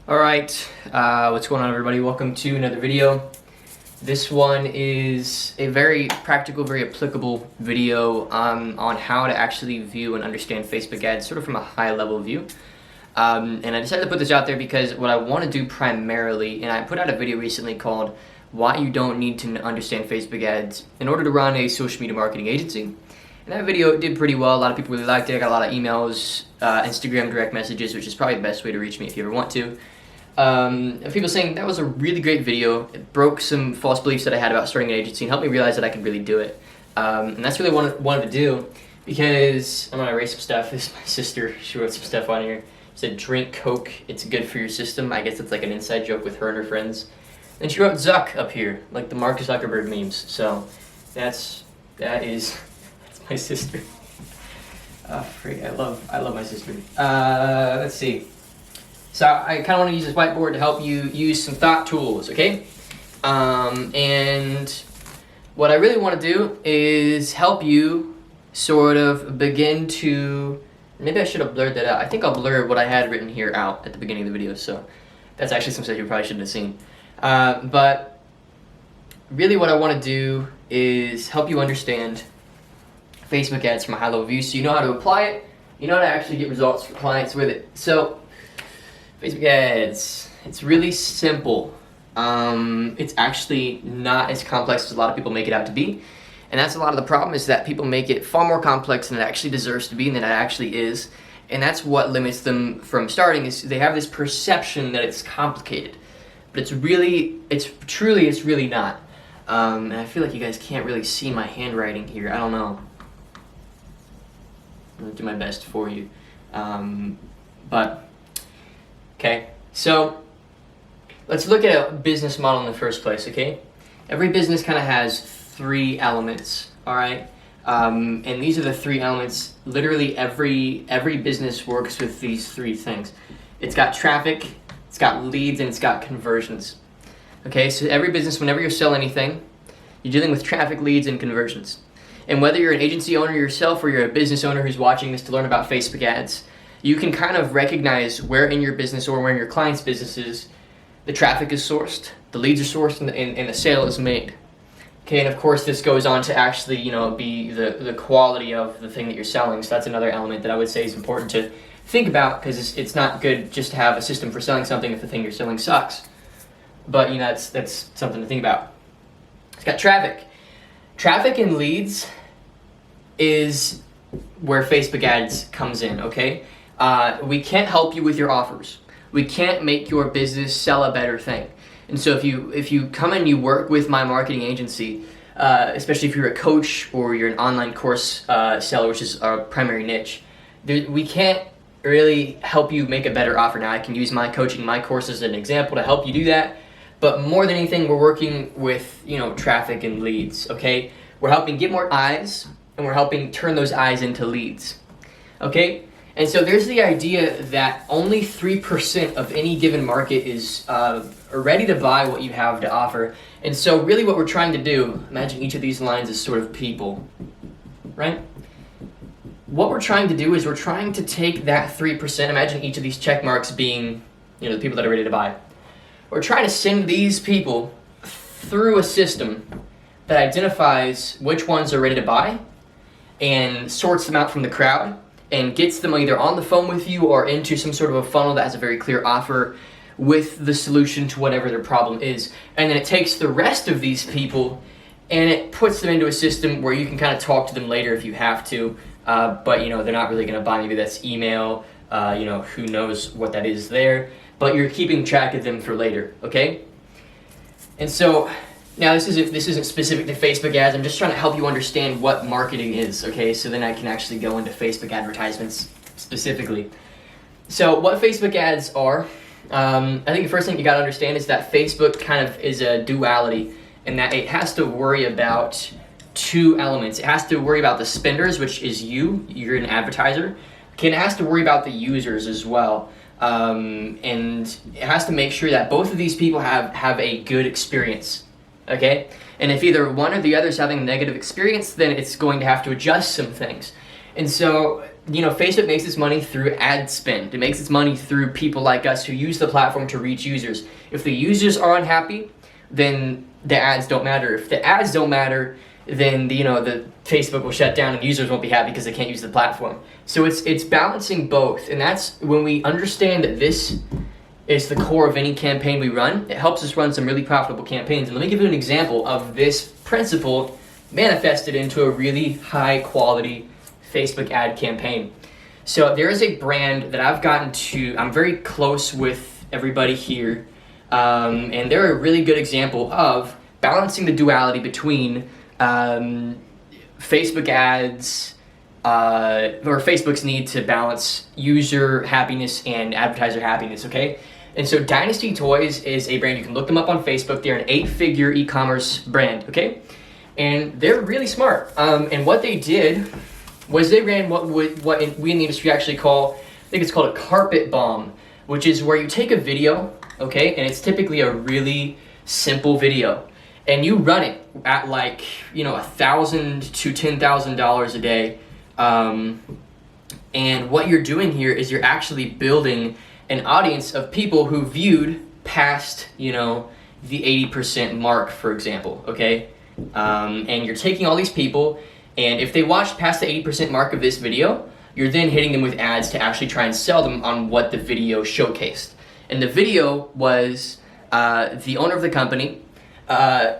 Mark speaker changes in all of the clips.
Speaker 1: Alright, what's going on everybody? Welcome to another video. This one is a very practical, very applicable video on how to actually view and understand Facebook ads sort of from a high level view. And I decided to put this out there because what I want to do primarily, and I put out a video recently called Why You Don't Need to Understand Facebook Ads in Order to Run a Social Media Marketing Agency. And that video did pretty well. A lot of people really liked it. I got a lot of emails, Instagram direct messages, which is probably the best way to reach me if you ever want to. People saying that was a really great video. It broke some false beliefs that I had about starting an agency and helped me realize that I could really do it. And that's really what I wanted to do, because I'm gonna erase some stuff. This is my sister. She wrote some stuff on here. She said, "Drink Coke. It's good for your system." I guess it's like an inside joke with her and her friends. And she wrote Zuck up here, like the Mark Zuckerberg memes. So that's my sister. Oh, freak! I love my sister. Let's see. So I kind of want to use this whiteboard to help you use some thought tools, okay? And what I really want to do is help you sort of begin to, maybe I should have blurred that out. I think I'll blur what I had written here out at the beginning of the video, so that's actually some stuff you probably shouldn't have seen. But really what I want to do is help you understand Facebook ads from a high level view so you know how to apply it, you know how to actually get results for clients with it. So Facebook ads, it's really simple. It's actually not as complex as a lot of people make it out to be. And that's a lot of the problem, is that people make it far more complex than it actually deserves to be and than it actually is. And that's what limits them from starting, is they have this perception that it's complicated. But it's really not. And I feel like you guys can't really see my handwriting here. I don't know. I'm gonna do my best for you. Okay, so let's look at a business model in the first place, okay? Every business kind of has three elements, all right? And these are the three elements. Literally every business works with these three things. It's got traffic, it's got leads, and it's got conversions. Okay, so every business, whenever you sell anything, you're dealing with traffic, leads, and conversions. And whether you're an agency owner yourself or you're a business owner who's watching this to learn about Facebook ads, you can kind of recognize where in your business or where in your client's businesses the traffic is sourced, the leads are sourced, and the sale is made. Okay, and of course this goes on to actually, be the quality of the thing that you're selling. So that's another element that I would say is important to think about, because it's not good just to have a system for selling something if the thing you're selling sucks. But that's something to think about. It's got traffic. Traffic and leads is where Facebook ads comes in, okay? We can't help you with your offers. We can't make your business sell a better thing. And so if you come and you work with my marketing agency, especially if you're a coach or you're an online course seller, which is our primary niche, we can't really help you make a better offer. Now I can use my coaching, my course as an example to help you do that. But more than anything, we're working with traffic and leads. Okay, we're helping get more eyes, and we're helping turn those eyes into leads. Okay. And so there's the idea that only 3% of any given market is ready to buy what you have to offer. And so really what we're trying to do, imagine each of these lines is sort of people, right? What we're trying to do is we're trying to take that 3%, imagine each of these check marks being, the people that are ready to buy. We're trying to send these people through a system that identifies which ones are ready to buy and sorts them out from the crowd, and gets them either on the phone with you or into some sort of a funnel that has a very clear offer with the solution to whatever their problem is. And then it takes the rest of these people and it puts them into a system where you can kind of talk to them later if you have to, but they're not really going to buy. Maybe that's email, who knows what that is there, but you're keeping track of them for later, okay? And so now this isn't specific to Facebook ads. I'm just trying to help you understand what marketing is, okay? So then I can actually go into Facebook advertisements specifically. So what Facebook ads are, I think the first thing you got to understand is that Facebook kind of is a duality, in that it has to worry about two elements. It has to worry about the spenders, which is you're an advertiser. Okay, and it has to worry about the users as well. And it has to make sure that both of these people have a good experience. Okay, and if either one or the other is having a negative experience, then it's going to have to adjust some things. And so Facebook makes its money through ad spend. It makes its money through people like us who use the platform to reach users. If the users are unhappy, then the ads don't matter. If the ads don't matter, then the Facebook will shut down and users won't be happy because they can't use the platform. So it's balancing both, and that's when we understand that this is the core of any campaign we run. It helps us run some really profitable campaigns. And let me give you an example of this principle manifested into a really high quality Facebook ad campaign. So there is a brand that I'm very close with everybody here, and they're a really good example of balancing the duality between Facebook ads, or Facebook's need to balance user happiness and advertiser happiness, okay? And so Dynasty Toys is a brand. You can look them up on Facebook. They're an 8-figure e-commerce brand, okay? And they're really smart. And what they did was they ran what we in the industry actually call, I think it's called a carpet bomb, which is where you take a video, okay, and it's typically a really simple video, and you run it at like, $1,000 to $10,000 a day. And what you're doing here is you're actually building an audience of people who viewed past, the 80% mark, for example, okay? And you're taking all these people, and if they watched past the 80% mark of this video, you're then hitting them with ads to actually try and sell them on what the video showcased. And the video was the owner of the company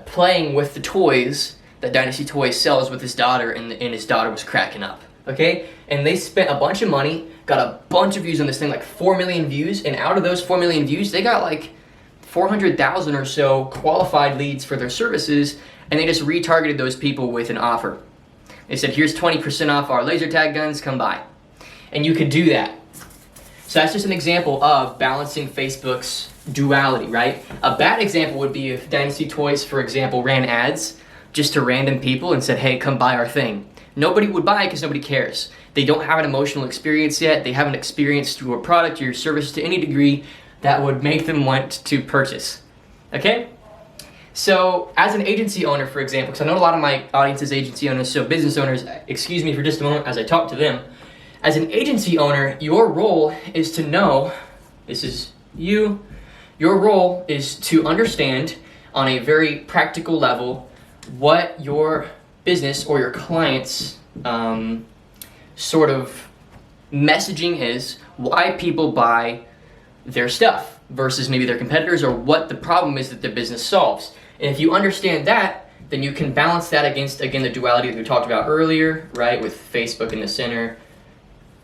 Speaker 1: playing with the toys that Dynasty Toys sells with his daughter, and his daughter was cracking up, okay? And they spent a bunch of money, got a bunch of views on this thing, like 4 million views, and out of those 4 million views, they got like 400,000 or so qualified leads for their services, and they just retargeted those people with an offer. They said, here's 20% off our laser tag guns, come by. And you could do that. So that's just an example of balancing Facebook's duality, right? A bad example would be if Dynasty Toys, for example, ran ads just to random people and said, hey, come buy our thing. Nobody would buy because nobody cares. They don't have an emotional experience yet. They haven't experienced your product, your service to any degree that would make them want to purchase, okay? So as an agency owner, for example, because I know a lot of my audience is agency owners, so business owners, excuse me for just a moment as I talk to them. As an agency owner, your role is to know, this is you, your role is to understand on a very practical level what your business or your client's sort of messaging is, why people buy their stuff versus maybe their competitors, or what the problem is that their business solves. And if you understand that, then you can balance that against, again, the duality that we talked about earlier, right, with Facebook in the center,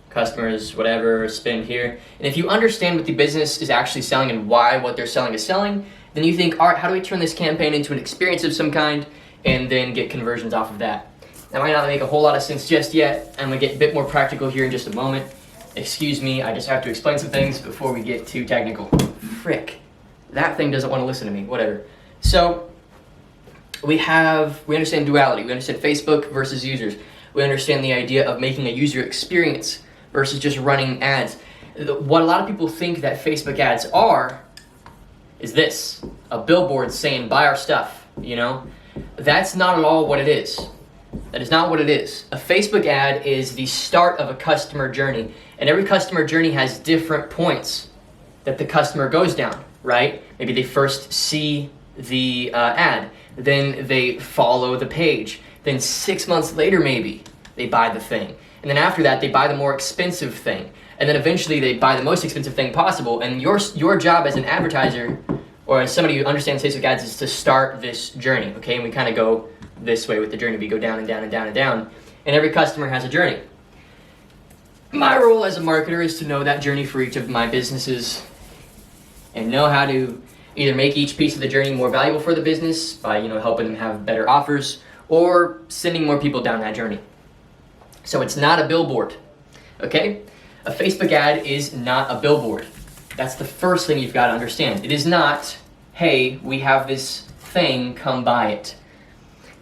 Speaker 1: customers, whatever, spend here. And if you understand what the business is actually selling and why what they're selling is selling, then you think, all right, how do we turn this campaign into an experience of some kind, and then get conversions off of that. That might not make a whole lot of sense just yet. I'm gonna get a bit more practical here in just a moment. Excuse me, I just have to explain some things before we get too technical. Frick, that thing doesn't want to listen to me, whatever. So, we understand duality. We understand Facebook versus users. We understand the idea of making a user experience versus just running ads. What a lot of people think that Facebook ads are is this, a billboard saying, buy our stuff, That's not at all what it is. That is not what it is. A Facebook ad is the start of a customer journey, and every customer journey has different points that the customer goes down, right? Maybe they first see the ad, then they follow the page, then 6 months later maybe they buy the thing, and then after that they buy the more expensive thing, and then eventually they buy the most expensive thing possible. And your job as an advertiser or as somebody who understands Facebook ads is to start this journey, okay? And we kind of go this way with the journey. We go down and down and down and down, and every customer has a journey. My role as a marketer is to know that journey for each of my businesses and know how to either make each piece of the journey more valuable for the business by helping them have better offers, or sending more people down that journey. So it's not a billboard, okay? A Facebook ad is not a billboard. That's the first thing you've got to understand. It is not, hey, we have this thing, come buy it.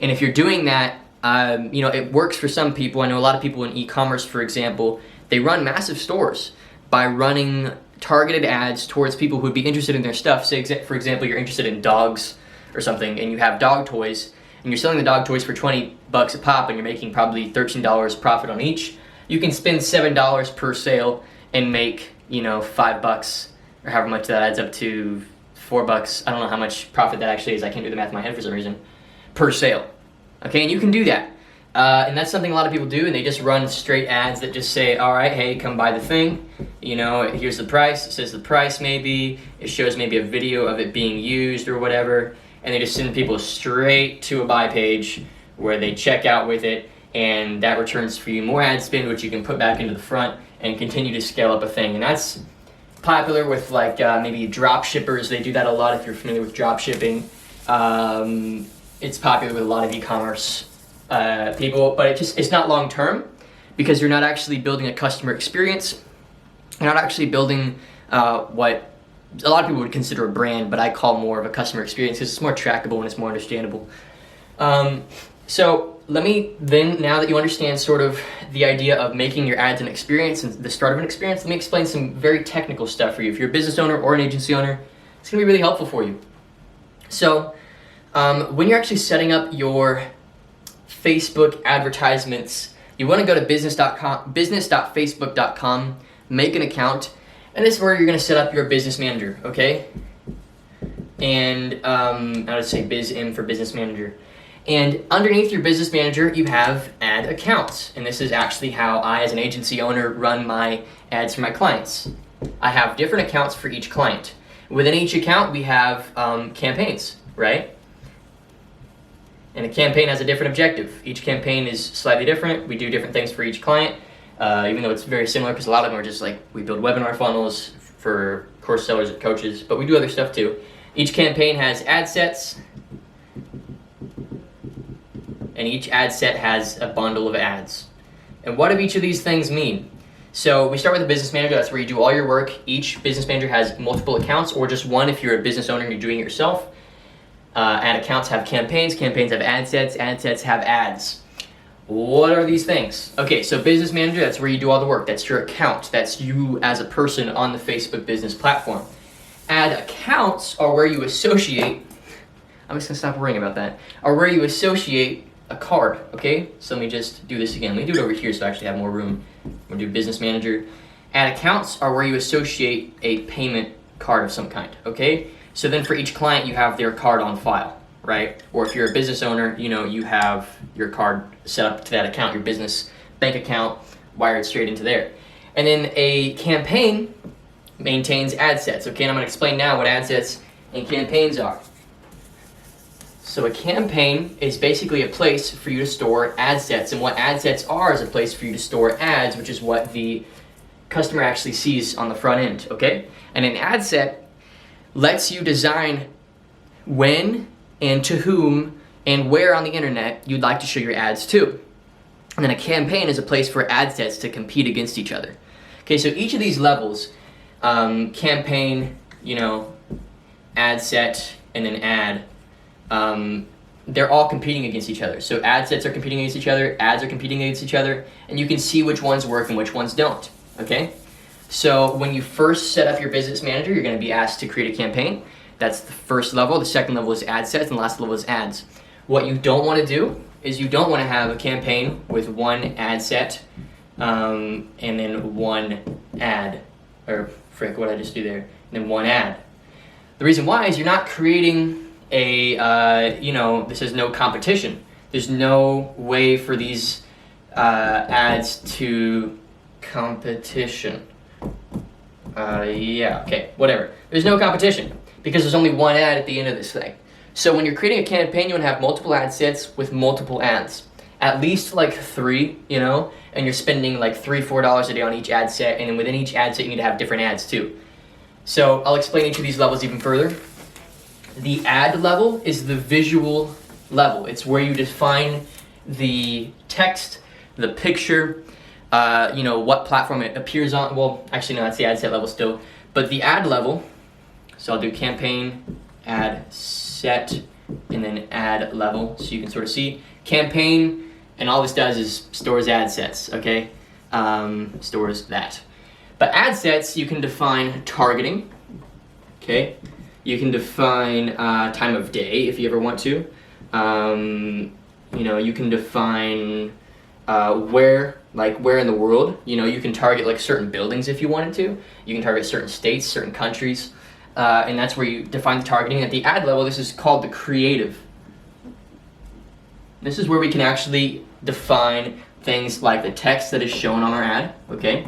Speaker 1: And if you're doing that, it works for some people. I know a lot of people in e-commerce, for example, they run massive stores by running targeted ads towards people who would be interested in their stuff. Say, for example, you're interested in dogs or something, and you have dog toys, and you're selling the dog toys for $20 a pop, and you're making probably $13 profit on each. you can spend $7 per sale and make, you know, $5 or however much that adds up to, $4. I don't know how much profit that actually is. I can't do the math in my head for some reason. Per sale. Okay, and you can do that. And that's something a lot of people do, and they just run straight ads that just say, all right, hey, come buy the thing. You know, here's the price. It says the price maybe. It shows maybe a video of it being used or whatever. And they just send people straight to a buy page where they check out with it, and that returns for you more ad spend, which you can put back into the front and continue to scale up a thing. And that's popular with like maybe drop shippers. They do that a lot if you're familiar with drop shipping. It's popular with a lot of e-commerce people, but it's not long term because you're not actually building a customer experience. You're not actually building what a lot of people would consider a brand, but I call more of a customer experience because it's more trackable and it's more understandable. So let me then, now that you understand sort of the idea of making your ads an experience and the start of an experience, let me explain some very technical stuff for you. If you're a business owner or an agency owner, it's going to be really helpful for you. So when you're actually setting up your Facebook advertisements, you want to go to business.facebook.com, make an account, and this is where you're going to set up your business manager, okay? And I would say BizM for business manager. And underneath your business manager, you have ad accounts. And this is actually how I, as an agency owner, run my ads for my clients. I have different accounts for each client. Within each account, we have campaigns, right? And a campaign has a different objective. Each campaign is slightly different. We do different things for each client, even though it's very similar because a lot of them are just like, we build webinar funnels for course sellers and coaches, but we do other stuff too. Each campaign has ad sets, and each ad set has a bundle of ads. And what do each of these things mean? So we start with a business manager. That's where you do all your work. Each business manager has multiple accounts, or just one if you're a business owner and you're doing it yourself. Ad accounts have campaigns have ad sets have ads. What are these things? Okay, so business manager, that's where you do all the work. That's your account. That's you as a person on the Facebook business platform. Ad accounts are where you associate, I'm just gonna stop worrying about that, are where you associate a card, okay? So let me just do this again. Let me do it over here so I actually have more room. I'm gonna do business manager. Ad accounts are where you associate a payment card of some kind, okay? So then for each client, you have their card on file, right? Or if you're a business owner, you know, you have your card set up to that account, your business bank account, wired straight into there. And then a campaign maintains ad sets, okay? And I'm gonna explain now what ad sets and campaigns are. So a campaign is basically a place for you to store ad sets, and what ad sets are is a place for you to store ads, which is what the customer actually sees on the front end, okay? And an ad set lets you design when and to whom and where on the internet you'd like to show your ads to. And then a campaign is a place for ad sets to compete against each other. Okay, so each of these levels, campaign, you know, ad set, and then ad, they're all competing against each other. So ad sets are competing against each other, ads are competing against each other, and you can see which ones work and which ones don't, okay? So when you first set up your business manager, you're gonna be asked to create a campaign. That's the first level. The second level is ad sets, and the last level is ads. What you don't wanna do is you don't wanna have a campaign with one ad set, and then one ad, or frick, what did I just do there? And then one ad. The reason why is you're not creating this is no competition. There's no way for these ads to competition. Whatever. There's no competition because there's only one ad at the end of this thing. So when you're creating a campaign, you want to have multiple ad sets with multiple ads. At least like 3, you know, and you're spending like $3-4 a day on each ad set, and then within each ad set you need to have different ads too. So I'll explain each of these levels even further. The ad level is the visual level. It's where you define the text, the picture, what platform it appears on. Well, actually no, that's the ad set level still. But the ad level, so I'll do campaign, ad set, and then ad level, so you can sort of see. Campaign, and all this does is stores ad sets, okay? Stores that. But ad sets, you can define targeting, okay? You can define time of day if you ever want to. You can define where in the world. You can target like certain buildings if you wanted to. You can target certain states, certain countries, and that's where you define the targeting. At the ad level, this is called the creative. This is where we can actually define things like the text that is shown on our ad, okay?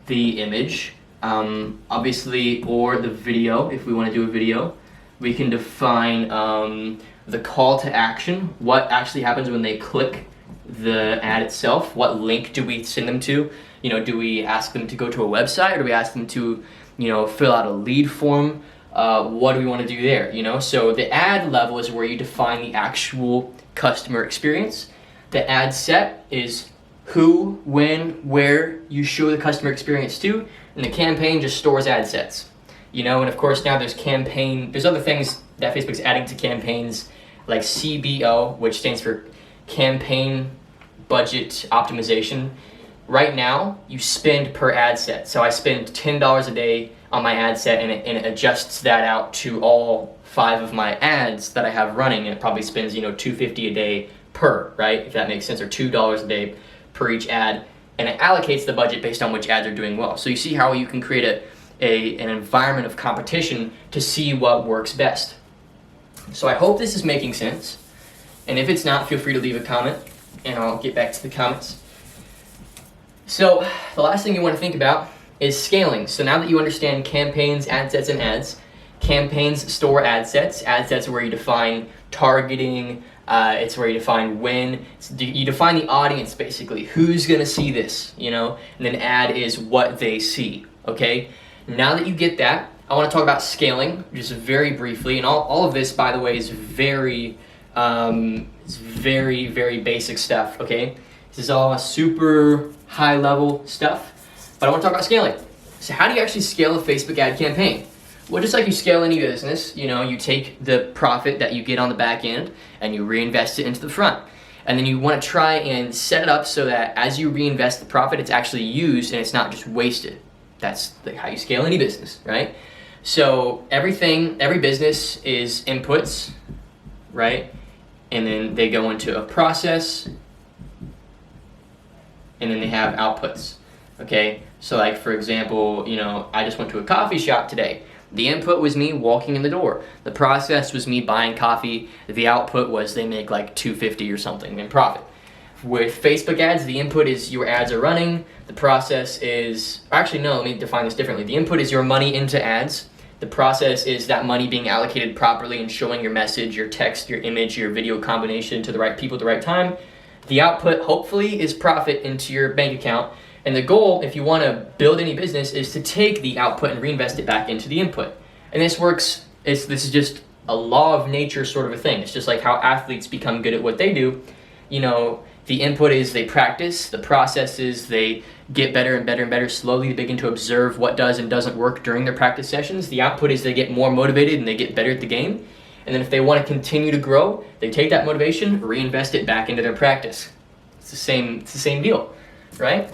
Speaker 1: The image, obviously, or the video, if we want to do a video. We can define the call to action, what actually happens when they click the ad itself, what link do we send them to? Do we ask them to go to a website, or do we ask them to, fill out a lead form? What do we want to do there, So the ad level is where you define the actual customer experience. The ad set is who, when, where you show the customer experience to, and the campaign just stores ad sets. And of course now there's other things that Facebook's adding to campaigns, like CBO, which stands for campaign budget optimization. Right now you spend per ad set. So I spend $10 a day on my ad set, and it adjusts that out to all 5 of my ads that I have running, and it probably spends $2.50 a day per, right? If that makes sense, or $2 a day per each ad, and it allocates the budget based on which ads are doing well. So you see how you can create an environment of competition to see what works best. So I hope this is making sense, and if it's not, feel free to leave a comment and I'll get back to the comments. So the last thing you want to think about is scaling. So now that you understand campaigns, ad sets, and ads, campaigns store ad sets. Ad sets are where you define targeting. It's where you define when. You define the audience, basically. Who's going to see this, And then ad is what they see, okay? Now that you get that, I want to talk about scaling just very briefly. And all of this, by the way, is very basic stuff, okay? This is all super high-level stuff. But I want to talk about scaling. So how do you actually scale a Facebook ad campaign? Well, just like you scale any business, you take the profit that you get on the back end and you reinvest it into the front. And then you want to try and set it up so that as you reinvest the profit, it's actually used and it's not just wasted. That's how you scale any business, right? So every business is inputs, right? And then they go into a process, and then they have outputs, okay? So like, for example, I just went to a coffee shop today. The input was me walking in the door. The process was me buying coffee. The output was they make like $2.50 or something in profit. With Facebook ads, the input is your ads are running. The process is, actually no, let me define this differently. The input is your money into ads. The process is that money being allocated properly and showing your message, your text, your image, your video combination to the right people at the right time. The output, hopefully, is profit into your bank account. And the goal, if you want to build any business, is to take the output and reinvest it back into the input. And this works, this is just a law of nature sort of a thing. It's just like how athletes become good at what they do. The input is they practice, the process is they get better and better and better. Slowly they begin to observe what does and doesn't work during their practice sessions. The output is they get more motivated and they get better at the game. And then if they want to continue to grow, they take that motivation, reinvest it back into their practice. It's the same deal, right?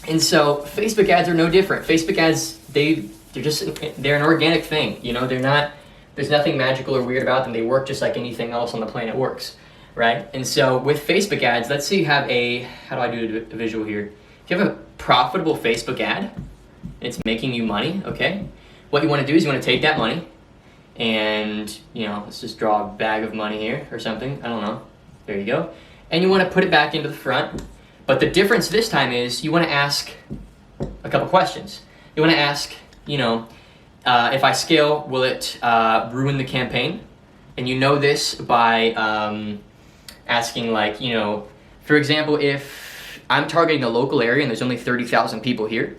Speaker 1: And so Facebook ads are no different. Facebook ads, they're an organic thing. There's nothing magical or weird about them. They work just like anything else on the planet works, right? And so with Facebook ads, let's say you have how do I do a visual here? If you have a profitable Facebook ad, it's making you money, okay? What you want to do is you want to take that money and, let's just draw a bag of money here or something. I don't know. There you go. And you want to put it back into the front. But the difference this time is you want to ask a couple questions. You want to ask, if I scale, will it ruin the campaign? And this by asking for example, if I'm targeting a local area and there's only 30,000 people here,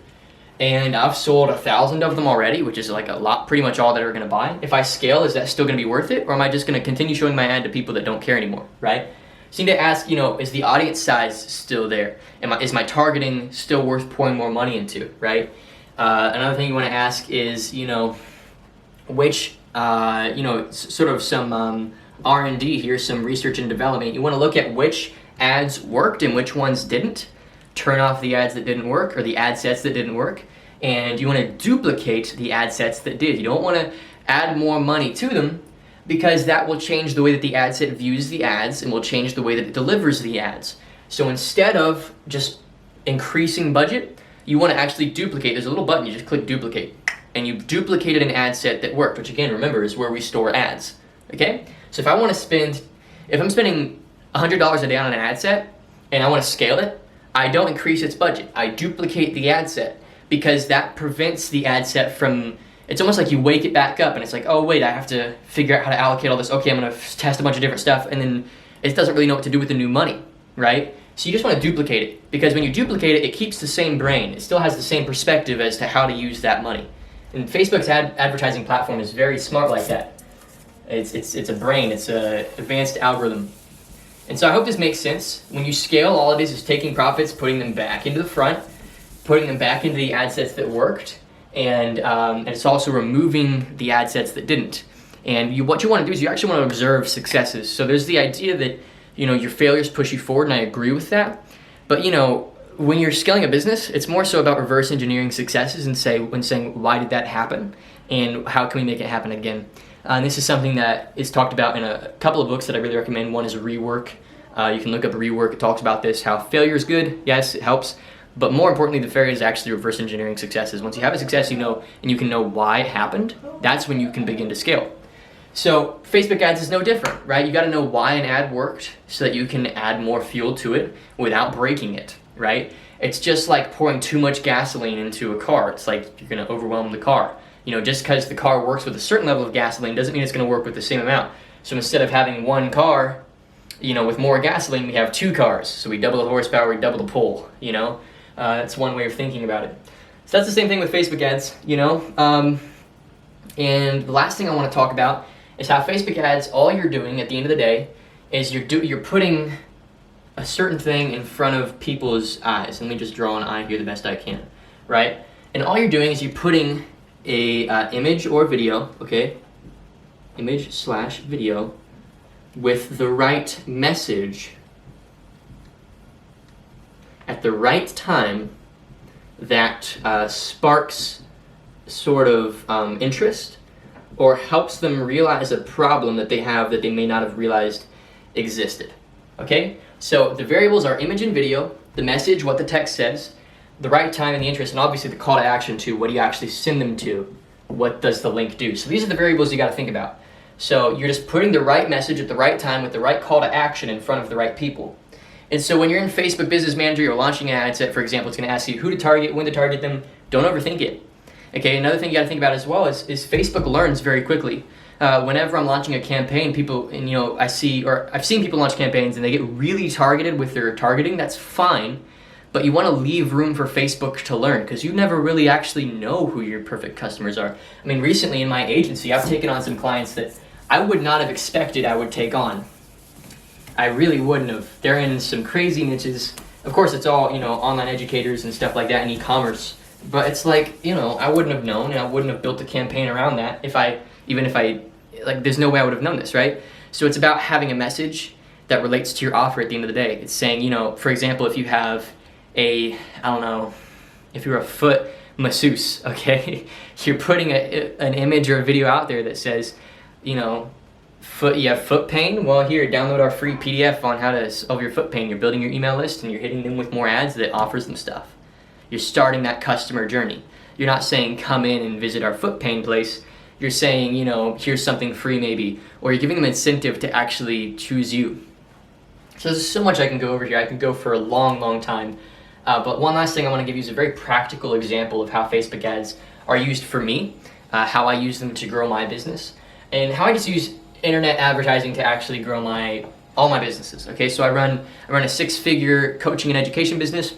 Speaker 1: and I've sold 1,000 of them already, which is like a lot, pretty much all that are going to buy. If I scale, is that still going to be worth it? Or am I just going to continue showing my ad to people that don't care anymore, right? So you need to ask, is the audience size still there? Is my targeting still worth pouring more money into, right? Another thing you want to ask is, which, sort of some R&D here, some research and development. You want to look at which ads worked and which ones didn't. Turn off the ads that didn't work or the ad sets that didn't work. And you want to duplicate the ad sets that did. You don't want to add more money to them, because that will change the way that the ad set views the ads and will change the way that it delivers the ads. So instead of just increasing budget, you want to actually duplicate. There's a little button, you just click duplicate, and you've duplicated an ad set that worked, which again, remember, is where we store ads, okay? So if I'm spending $100 a day on an ad set and I want to scale it, I don't increase its budget. I duplicate the ad set, because that prevents the ad set from, it's almost like you wake it back up and it's like, oh wait, I have to figure out how to allocate all this. Okay, I'm gonna test a bunch of different stuff, and then it doesn't really know what to do with the new money, right? So you just want to duplicate it, because when you duplicate it, it keeps the same brain. It still has the same perspective as to how to use that money. And Facebook's advertising platform is very smart like that. It's a brain, it's an advanced algorithm. And so I hope this makes sense. When you scale, all it is taking profits, putting them back into the front, putting them back into the ad sets that worked, and it's also removing the ad sets that didn't. And what you want to do is you actually want to observe successes. So there's the idea that, you know, your failures push you forward, and I agree with that. But, you know, when you're scaling a business, it's more so about reverse engineering successes and saying, why did that happen? And how can we make it happen again? And this is something that is talked about in a couple of books that I really recommend. One is Rework. You can look up Rework. It talks about this, how failure is good. Yes, it helps. But more importantly, the failure is actually reverse engineering successes. Once you have a success, you know, and you can know why it happened, that's when you can begin to scale. So Facebook ads is no different, right? You got to know why an ad worked so that you can add more fuel to it without breaking it, right? It's just like pouring too much gasoline into a car. It's like you're going to overwhelm the car. You know, just because the car works with a certain level of gasoline doesn't mean it's going to work with the same amount. So instead of having one car, you know, with more gasoline, we have two cars. So we double the horsepower, we double the pull, you know? That's one way of thinking about it. So that's the same thing with Facebook ads, you know? And the last thing I want to talk about is how Facebook ads, all you're doing at the end of the day is you're putting a certain thing in front of people's eyes. Let me just draw an eye here the best I can, right? And all you're doing is you're putting a image or video, okay? Image/video with the right message at the right time that sparks sort of interest or helps them realize a problem that they have that they may not have realized existed, okay? So the variables are image and video, the message, what the text says, the right time and the interest, and obviously the call to action too. What do you actually send them to? What does the link do? So these are the variables you got to think about. So you're just putting the right message at the right time with the right call to action in front of the right people. And so when you're in Facebook Business Manager, you're launching an ad set, for example, it's going to ask you who to target, when to target them. Don't overthink it. Okay, another thing you got to think about as well is Facebook learns very quickly. Whenever I'm launching a campaign, people, and you know, I've seen people launch campaigns and they get really targeted with their targeting. That's fine, but you want to leave room for Facebook to learn, because you never really actually know who your perfect customers are. I mean, recently in my agency, I've taken on some clients that I would not have expected I would take on. I really wouldn't have. They're in some crazy niches. Of course, it's all, you know, online educators and stuff like that, and e-commerce. But it's like, you know, I wouldn't have known, and I wouldn't have built a campaign around that even if I, there's no way I would have known this, right? So it's about having a message that relates to your offer at the end of the day. It's saying, you know, for example, if you have if you're a foot masseuse, okay, you're putting an image or a video out there that says, you know, you have foot pain? Well, here, download our free PDF on how to solve your foot pain. You're building your email list and you're hitting them with more ads that offers them stuff. You're starting that customer journey. You're not saying come in and visit our foot pain place. You're saying, you know, here's something free maybe, or you're giving them incentive to actually choose you. So there's so much I can go over here. I can go for a long, long time. But one last thing I want to give you is a very practical example of how Facebook ads are used for me, how I use them to grow my business, and how I just use internet advertising to actually grow all my businesses. Okay, so I run a 6-figure coaching and education business.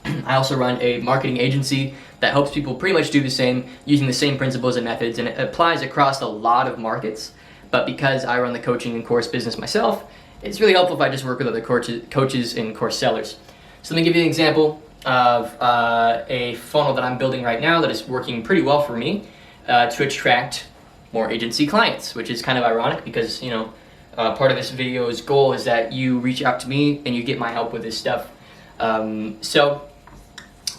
Speaker 1: I also run a marketing agency that helps people pretty much do the same, using the same principles and methods, and it applies across a lot of markets. But because I run the coaching and course business myself, it's really helpful if I just work with other coaches and course sellers. So let me give you an example of a funnel that I'm building right now that is working pretty well for me to attract more agency clients, which is kind of ironic because, you know, part of this video's goal is that you reach out to me and you get my help with this stuff. So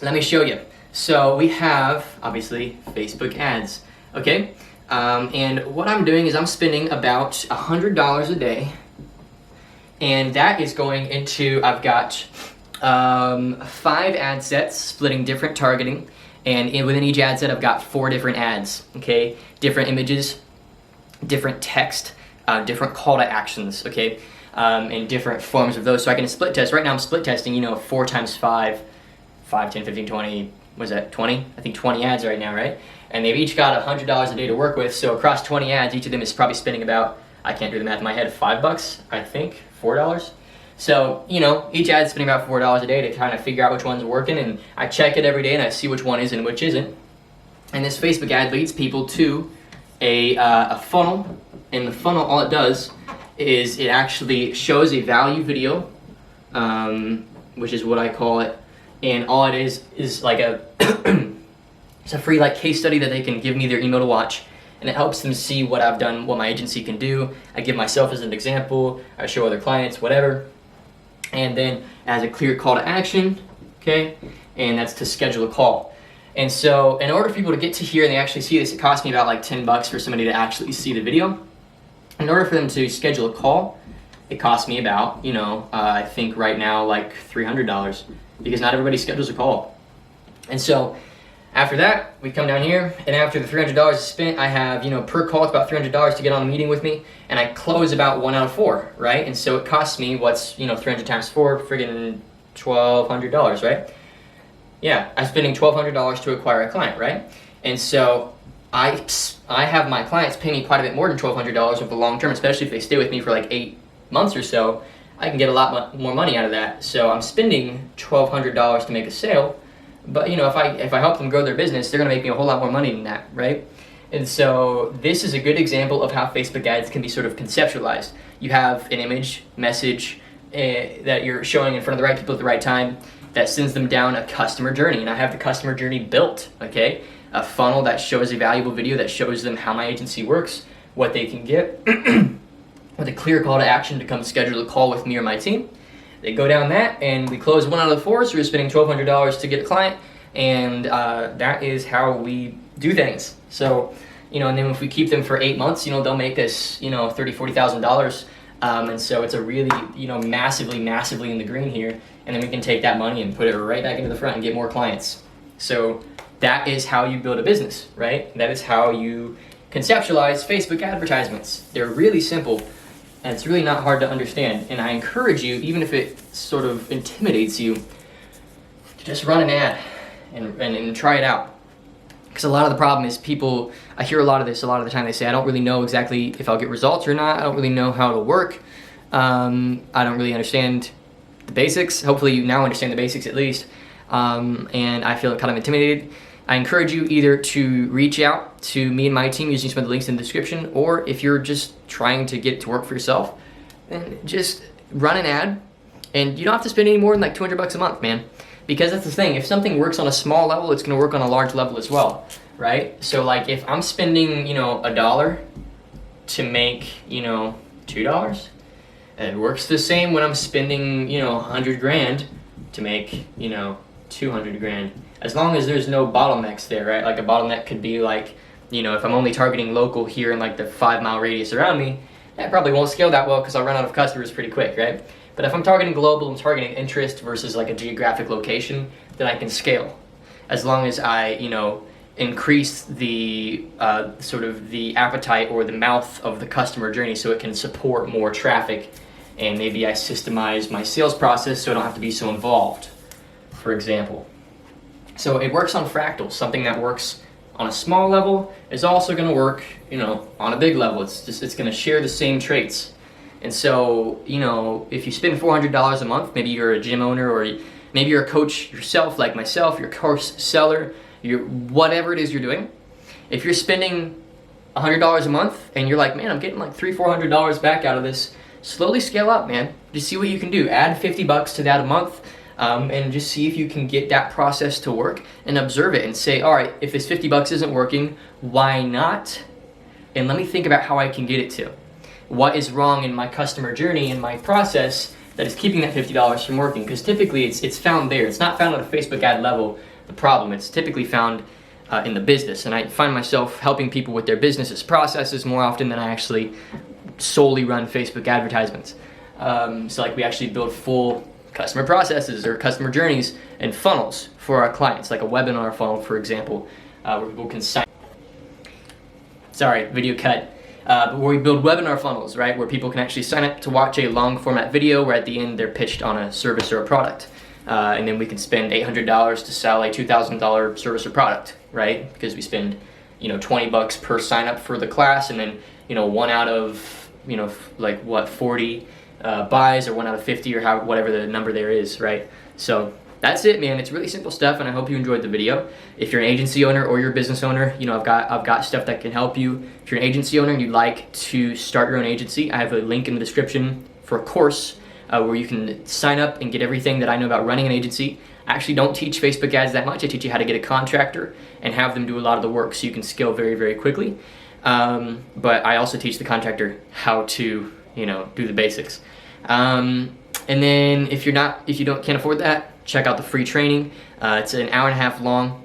Speaker 1: let me show you. So we have, obviously, Facebook ads, okay? And what I'm doing is I'm spending about $100 a day And that is going into, I've got 5 ad sets splitting different targeting, and within each ad set I've got 4 different ads, okay? Different images, different text, different call to actions, okay? And different forms of those. So I can split test. Right now I'm split testing, 4 times 5, 10, 15, 20, what is that, 20? I think 20 ads right now, right? And they've each got $100 a day to work with, so across 20 ads, each of them is probably spending about, I can't do the math in my head, $5, I think, $4. So, each ad's spending about $4 a day to kind of figure out which one's working, and I check it every day and I see which one is and which isn't. And this Facebook ad leads people to a funnel, and the funnel, all it does is it actually shows a value video, which is what I call it, and all it is like it's a free case study that they can give me their email to watch, and it helps them see what I've done, what my agency can do. I give myself as an example, I show other clients, whatever, and then as a clear call to action, okay, and that's to schedule a call. And so in order for people to get to here and they actually see this, it costs me about $10 for somebody to actually see the video. In order for them to schedule a call, it costs me about, I think right now $300, because not everybody schedules a call. And so after that, we come down here, and after the $300 is spent, I have, per call, it's about $300 to get on a meeting with me, and I close about 1 out of 4, right? And so it costs me, 300 times 4, friggin' $1,200, right? Yeah, I'm spending $1,200 to acquire a client, right? And so I have my clients pay me quite a bit more than $1,200 over the long term, especially if they stay with me for 8 months or so. I can get a lot more money out of that. So I'm spending $1,200 to make a sale, but if I help them grow their business, they're gonna make me a whole lot more money than that, right? And so this is a good example of how Facebook ads can be sort of conceptualized. You have an image, message that you're showing in front of the right people at the right time that sends them down a customer journey, and I have the customer journey built, okay? A funnel that shows a valuable video that shows them how my agency works, what they can get, with a clear call to action to come schedule a call with me or my team. They go down that, and we close 1 out of 4, so we're spending $1,200 to get a client, and that is how we do things. So, and then if we keep them for 8 months, they'll make us, $30,000, $40,000, and so it's a really, massively in the green here, and then we can take that money and put it right back into the front and get more clients. So that is how you build a business, right? That is how you conceptualize Facebook advertisements. They're really simple, and it's really not hard to understand. And I encourage you, even if it sort of intimidates you, to just run an ad and try it out. Because a lot of the problem is I hear a lot of this a lot of the time. They say, I don't really know exactly if I'll get results or not. I don't really know how it'll work. I don't really understand the basics. Hopefully you now understand the basics at least. And I feel kind of intimidated. I encourage you either to reach out to me and my team using some of the links in the description, or if you're just trying to get it to work for yourself, then just run an ad, and you don't have to spend any more than $200 a month, man. Because that's the thing, if something works on a small level, it's gonna work on a large level as well, right? So if I'm spending, $1 to make, $2, it works the same when I'm spending, 100 grand to make, 200 grand. As long as there's no bottlenecks there, right? Like a bottleneck could be if I'm only targeting local here in the 5-mile radius around me, that probably won't scale that well because I'll run out of customers pretty quick, right? But if I'm targeting global, I'm targeting interest versus a geographic location, then I can scale. As long as I, increase the sort of the appetite or the mouth of the customer journey so it can support more traffic, and maybe I systemize my sales process so I don't have to be so involved, for example. So it works on fractals. Something that works on a small level is also going to work, on a big level. It's going to share the same traits. And so, if you spend $400 a month, maybe you're a gym owner, or maybe you're a coach yourself, like myself, you're a course seller, you're whatever it is you're doing. If you're spending $100 a month and you're man, I'm getting $300-$400 back out of this, slowly scale up, man. Just see what you can do. Add $50 to that a month. And just see if you can get that process to work and observe it and say, all right, if this $50 isn't working, why not? And let me think about how I can get it to. What is wrong in my customer journey and my process that is keeping that $50 from working? Because typically it's found there. It's not found at a Facebook ad level, the problem. It's typically found in the business. And I find myself helping people with their business's processes more often than I actually solely run Facebook advertisements. So like we actually build full customer processes or customer journeys and funnels for our clients, like a webinar funnel, for example, where people can sign. Sorry, video cut. But where we build webinar funnels, right, where people can actually sign up to watch a long format video where at the end they're pitched on a service or a product. And then we can spend $800 to sell a $2,000 service or product, right? Because we spend, $20 per sign up for the class, and then, one out of, like what, 40 buys, or 1 out of 50, or whatever the number there is, right? So that's it, man. It's really simple stuff, and I hope you enjoyed the video. If you're an agency owner or you're a business owner, I've got stuff that can help you. If you're an agency owner and you'd like to start your own agency, I have a link in the description for a course where you can sign up and get everything that I know about running an agency. I actually don't teach Facebook ads that much. I teach you how to get a contractor and have them do a lot of the work so you can scale very, very quickly. But I also teach the contractor how to, do the basics. And then if you can't afford that, check out the free training. It's an hour and a half long,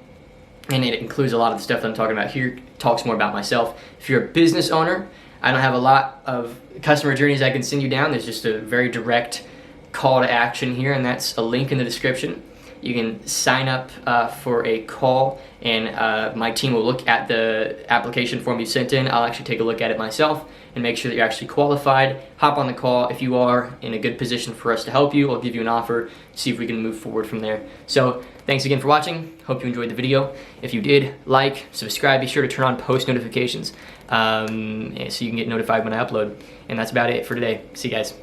Speaker 1: and it includes a lot of the stuff that I'm talking about here. It talks more about myself. If you're a business owner, I don't have a lot of customer journeys I can send you down. There's just a very direct call to action here, and that's a link in the description. You can sign up for a call, and my team will look at the application form you sent in. I'll actually take a look at it myself and make sure that you're actually qualified. Hop on the call. If you are in a good position for us to help you, I'll give you an offer, see if we can move forward from there. So thanks again for watching. Hope you enjoyed the video. If you did, like, subscribe, be sure to turn on post notifications so you can get notified when I upload. And that's about it for today. See you guys.